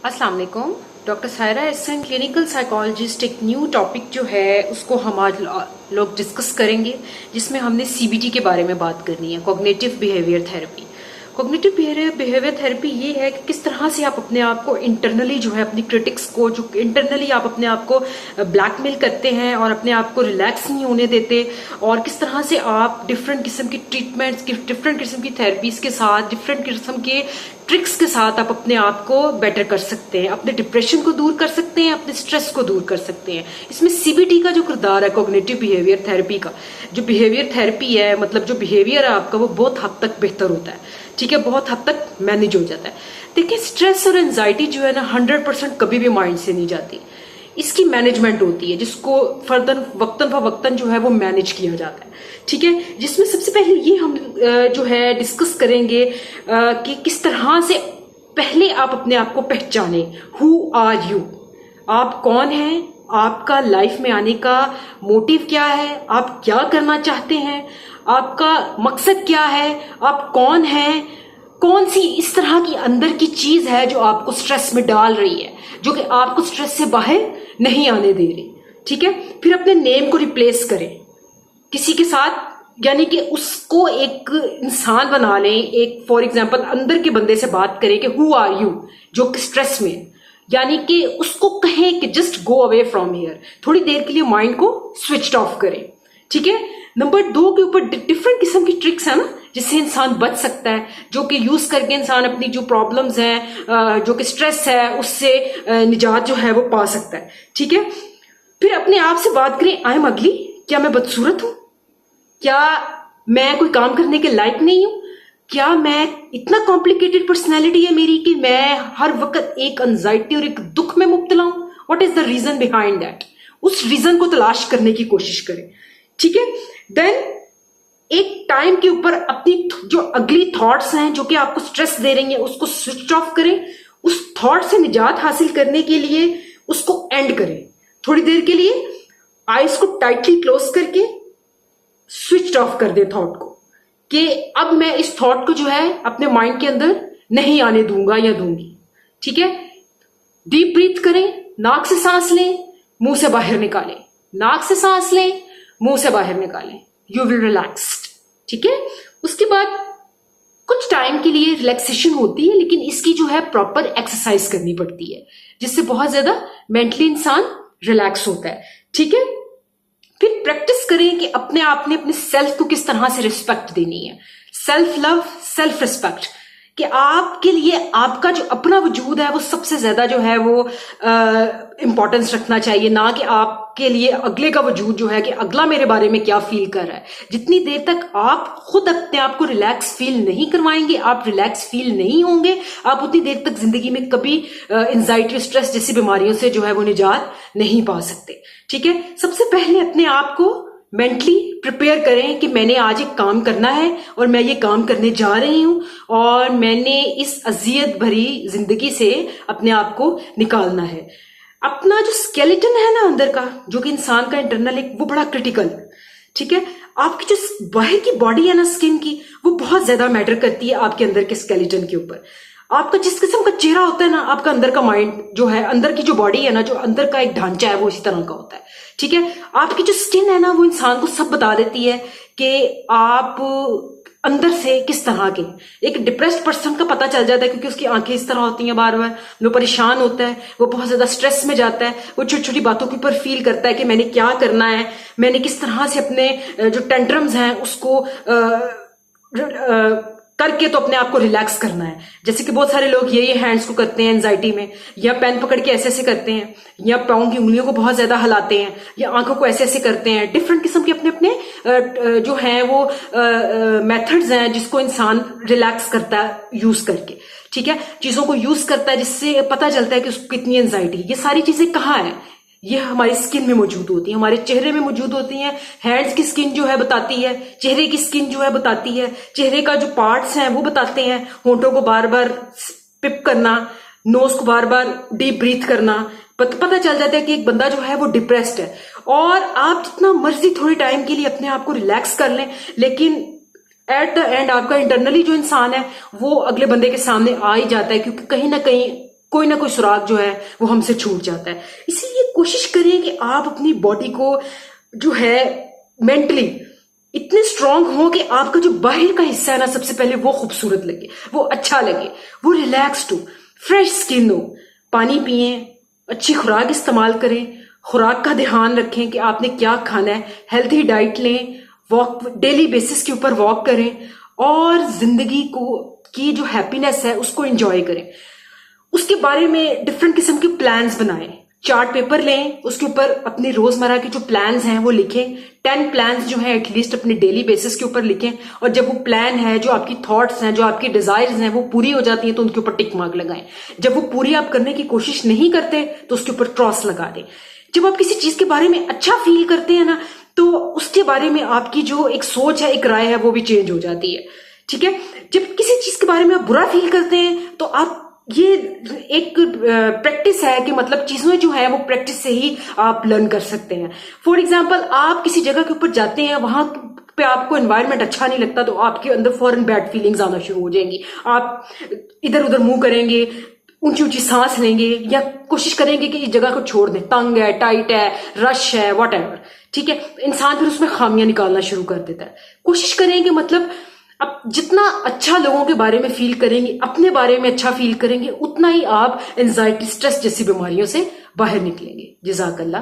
अस्सलाम वालेकुम। Doctor Saira Ehsan, clinical psychologist, एक न्यू टॉपिक जो है उसको हम आज लोग डिस्कस करेंगे, जिसमें हमने सीबीटी के बारे में बात करनी है, cognitive behaviour therapy. Cognitive behaviour therapy ये है कि किस तरह से आप अपने आप को इंटरनली जो है अपनी क्रिटिक्स को, जो इंटरनली आप अपने आप को ब्लैकमेल करते हैं और अपने आप को रिलैक्स नहीं होने देते, और किस तरह से आप डिफरेंट किस्म की ट्रीटमेंट्स, डिफरेंट किस्म की थेरेपीज के साथ, डिफरेंट किस्म के ट्रिक्स के साथ आप अपने आप को बेटर कर सकते हैं, अपने डिप्रेशन को दूर कर सकते हैं, अपने स्ट्रेस को दूर कर सकते हैं। इसमें सीबीटी का जो किरदार है, कॉग्निटिव बिहेवियर थेरेपी का, जो बिहेवियर थेरेपी है, मतलब जो बिहेवियर है आपका, वो बहुत हद तक बेहतर होता है। ठीक है, बहुत हद तक मैनेज हो जाता है। देखिए, स्ट्रेस और एंजाइटी जो है ना 100% कभी भी माइंड से नहीं जाती। इसकी मैनेजमेंट होती है, जिसको फर्दन वक्तन फवक्तन जो है वो मैनेज किया जाता है। ठीक है, जिसमें सबसे पहले ये हम जो है डिस्कस करेंगे कि किस तरह से पहले आप अपने आप को पहचाने। हु आर यू, आप कौन हैं, आपका लाइफ में आने का मोटिव क्या है, आप क्या करना चाहते हैं, आपका मकसद क्या है, आप कौन हैं, कौन सी इस तरह की अंदर की चीज है जो आपको स्ट्रेस में डाल रही है, जो कि आपको स्ट्रेस से बाहर नहीं आने दे रही। ठीक है, फिर अपने नेम को रिप्लेस करें किसी के साथ, यानी कि उसको एक इंसान बना लें। एक फॉर एग्जांपल अंदर के बंदे से बात करें कि हु आर यू, जो कि स्ट्रेस में, यानी कि उसको कहें कि just go away from here, थोड़ी देर के लिए माइंड को स्विच ऑफ करें। ठीक है, नंबर 2 के ऊपर डिफरेंट किस्म की ट्रिक्स है ना, जिससे इंसान बच सकता है, जो कि यूज करके इंसान अपनी जो प्रॉब्लम्स हैं, जो कि स्ट्रेस है, उससे निजात जो है वो पा सकता है। ठीक है, फिर अपने आप से बात करें, आई एम अगली, क्या मैं बदसूरत हूं, क्या मैं कोई काम करने के लायक नहीं हूं, क्या मैं इतना कॉम्प्लिकेटेड पर्सनैलिटी है मेरी कि मैं हर वक्त एक एंजाइटी और एक दुख में मुब्तला हूं। What is the reason behind that, उस रीजन को तलाश करने की कोशिश करें। ठीक है, देन एक टाइम के ऊपर अपनी जो अगली थॉट्स हैं जो कि आपको स्ट्रेस दे रही हैं, उसको स्विच ऑफ करें। उस थॉट से निजात हासिल करने के लिए उसको एंड करें। थोड़ी देर के लिए आईज को टाइटली क्लोज करके स्विच ऑफ कर दे थॉट को, कि अब मैं इस थॉट को जो है अपने माइंड के अंदर नहीं आने दूंगा या दूंगी। ठीक है, डीप ब्रीथ करें, नाक से सांस लें, मुंह से बाहर निकालें, नाक से सांस लें, मुंह से बाहर निकालें, यू विल रिलैक्स्ड। ठीक है, उसके बाद कुछ टाइम के लिए रिलैक्सेशन होती है, लेकिन इसकी जो है प्रॉपर एक्सरसाइज करनी पड़ती है, जिससे बहुत ज्यादा मेंटली इंसान रिलैक्स होता है। ठीक है, फिर प्रैक्टिस करें कि अपने आप ने अपने सेल्फ को किस तरह से रिस्पेक्ट देनी है। सेल्फ लव, सेल्फ रिस्पेक्ट, कि आपके लिए आपका जो अपना वजूद है वो सबसे ज्यादा जो है वो इंपॉर्टेंस रखना चाहिए, ना कि आपके लिए अगले का वजूद जो है कि अगला मेरे बारे में क्या फील कर रहा है। जितनी देर तक आप खुद अपने आप को रिलैक्स फील नहीं करवाएंगे, आप रिलैक्स फील नहीं होंगे, आप उतनी देर तक जिंदगी में कभी एंजाइटी, स्ट्रेस जैसी बीमारियों से जो है वो निजात नहीं पा सकते। ठीक है, सबसे पहले अपने आप को मेंटली प्रिपेयर करें कि मैंने आज एक काम करना है और मैं ये काम करने जा रही हूं, और मैंने इस अजियत भरी जिंदगी से अपने आप को निकालना है। अपना जो स्केलेटन है ना अंदर का, जो कि इंसान का इंटरनल एक, वो बड़ा क्रिटिकल है। ठीक है, आपकी जो बाहर की बॉडी है ना, स्किन की, वो बहुत ज्यादा मैटर करती है आपके अंदर के स्केलेटन के ऊपर। आपका जिस किस्म का चेहरा होता है ना, आपका अंदर का माइंड जो है, अंदर की जो बॉडी है ना, जो अंदर का एक ढांचा है, वो इसी तरह का होता है। ठीक है, आपकी जो स्किन है ना, वो इंसान को सब बता देती है कि आप अंदर से किस तरह के। एक डिप्रेस्ड पर्सन का पता चल जाता है, क्योंकि उसकी आंखें इस तरह होती हैं, बार बार वो परेशान होता है, वो बहुत ज्यादा स्ट्रेस में जाता है, वो छोटी छोटी बातों के ऊपर फील करता है कि मैंने क्या करना है, मैंने किस तरह से अपने जो टेंट्रम्स हैं उसको करके तो अपने आप को रिलैक्स करना है। जैसे कि बहुत सारे लोग ये हैंड्स को करते हैं एंजाइटी में, या पेन पकड़ के ऐसे ऐसे करते हैं, या पाँव की उंगलियों को बहुत ज्यादा हिलाते हैं, या आंखों को ऐसे ऐसे करते हैं। डिफरेंट किस्म के अपने अपने जो हैं वो मेथड्स हैं जिसको इंसान रिलैक्स करता है यूज करके। ठीक है, चीजों को यूज करता है जिससे पता चलता है कि उसको कितनी एंजाइटी। ये सारी चीजें कहाँ है, ये हमारी स्किन में मौजूद होती है, हमारे चेहरे में मौजूद होती हैं। हैंड्स की स्किन जो है बताती है, चेहरे की स्किन जो है बताती है, चेहरे का जो पार्ट्स हैं वो बताते हैं। होंठों को बार बार पिप करना, नोज को बार बार डीप ब्रीथ करना, पता चल जाता है कि एक बंदा जो है वो डिप्रेस्ड है। और आप जितना मर्जी थोड़ी टाइम के लिए अपने आप को रिलैक्स कर लें, लेकिन एट द एंड आपका इंटरनली जो इंसान है वो अगले बंदे के सामने आ ही जाता है, क्योंकि कहीं ना कहीं कोई ना कोई सुराग जो है वो हमसे छूट जाता है। इसीलिए कोशिश करें कि आप अपनी बॉडी को जो है मेंटली इतने स्ट्रांग हो कि आपका जो बाहर का हिस्सा है ना, सबसे पहले वो खूबसूरत लगे, वो अच्छा लगे, वो रिलैक्स्ड हो, फ्रेश स्किन हो। पानी पिए, अच्छी खुराक इस्तेमाल करें, खुराक का ध्यान रखें कि आपने क्या खाना है, हेल्थी डाइट लें, वॉक डेली बेसिस के ऊपर वॉक करें और जिंदगी को की जो हैप्पीनेस है उसको एंजॉय करें। उसके बारे में डिफरेंट किस्म के प्लान्स बनाएं। चार्ट पेपर लें, उसके ऊपर अपने रोजमर्रा के जो प्लान्स हैं वो लिखें। 10 प्लान्स जो हैं एटलीस्ट अपने डेली बेसिस के ऊपर लिखें। और जब वो प्लान है, जो आपकी थॉट्स हैं, जो आपकी डिजायर्स हैं, वो पूरी हो जाती हैं तो उनके ऊपर टिक मार्क लगाएं। जब वो पूरी आप करने की कोशिश नहीं करते तो उसके ऊपर क्रॉस लगा दें। जब आप किसी चीज के बारे में अच्छा फील करते हैं ना, तो उसके बारे में आपकी जो एक सोच है, एक राय है, वो भी चेंज हो जाती है। ठीक है। जब किसी चीज के बारे में आप बुरा फील करते हैं तो आप ये एक प्रैक्टिस है कि मतलब चीजें जो है वो प्रैक्टिस से ही आप लर्न कर सकते हैं। फॉर एग्जाम्पल, आप किसी जगह के ऊपर जाते हैं, वहां पे आपको एनवायरनमेंट अच्छा नहीं लगता तो आपके अंदर फौरन बैड फीलिंग्स आना शुरू हो जाएंगी। आप इधर उधर मुंह करेंगे, ऊंची ऊंची सांस लेंगे या कोशिश करेंगे कि इस जगह को छोड़ दें, तंग है, टाइट है, रश है, वट एवर। ठीक है। इंसान फिर उसमें खामियां निकालना शुरू कर देता है। कोशिश करेंगे मतलब अब जितना अच्छा लोगों के बारे में फील करेंगे, अपने बारे में अच्छा फील करेंगे, उतना ही आप एंजाइटी, स्ट्रेस जैसी बीमारियों से बाहर निकलेंगे। जज़ाकल्लाह।